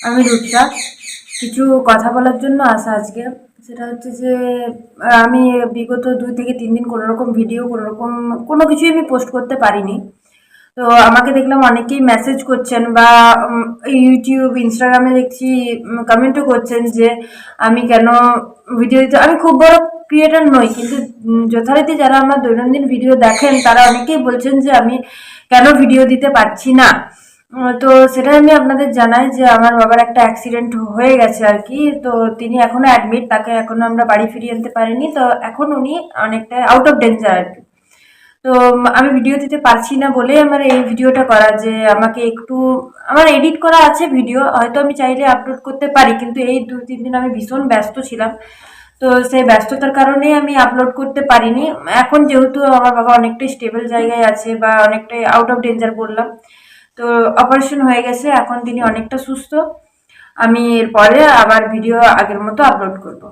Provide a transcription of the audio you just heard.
আমি রুদ্রা। কিছু কথা বলার জন্য আসা আজকে। সেটা হচ্ছে যে আমি বিগত ২ থেকে ৩ দিন কোনোরকম ভিডিও, কোনোরকম কোনো কিছুই আমি পোস্ট করতে পারিনি। তো আমাকে দেখলাম অনেকেই মেসেজ করছেন বা ইউটিউব, ইনস্টাগ্রামে দেখছি কমেন্টও করছেন যে আমি কেন ভিডিও দিতে, আমি খুব বড় ক্রিয়েটর নই, কিন্তু যথারীতি যারা আমার দৈনন্দিন ভিডিও দেখেন তারা অনেকেই বলছেন যে আমি কেন ভিডিও দিতে পারছি না। তো সেটাই আমি আপনাদের জানাই যে আমার বাবার একটা অ্যাক্সিডেন্ট হয়ে গেছে আর কি। তো তিনি এখনো অ্যাডমিট, তাকে এখনো আমরা বাড়ি ফিরিয়ে আনতে পারিনি। তো এখন উনি অনেকটা আউট অফ ডেঞ্জার আর কি। তো আমি ভিডিও দিতে পারছি না বলেই আমার এই ভিডিওটা করা, যে আমাকে একটু, আমার এডিট করা আছে ভিডিও, হয়তো আমি চাইলে আপলোড করতে পারি, কিন্তু এই ২-৩ দিন আমি ভীষণ ব্যস্ত ছিলাম। তো সেই ব্যস্ততার কারণেই আমি আপলোড করতে পারিনি। এখন যেহেতু আমার বাবা অনেকটাই স্টেবল জায়গায় আছে বা অনেকটাই আউট অফ ডেঞ্জার বললাম, তো অপারেশন হয়ে গেছে, এখন তিনি অনেকটা সুস্থ। আমি এরপরে আবার ভিডিও আগের মতো আপলোড করব।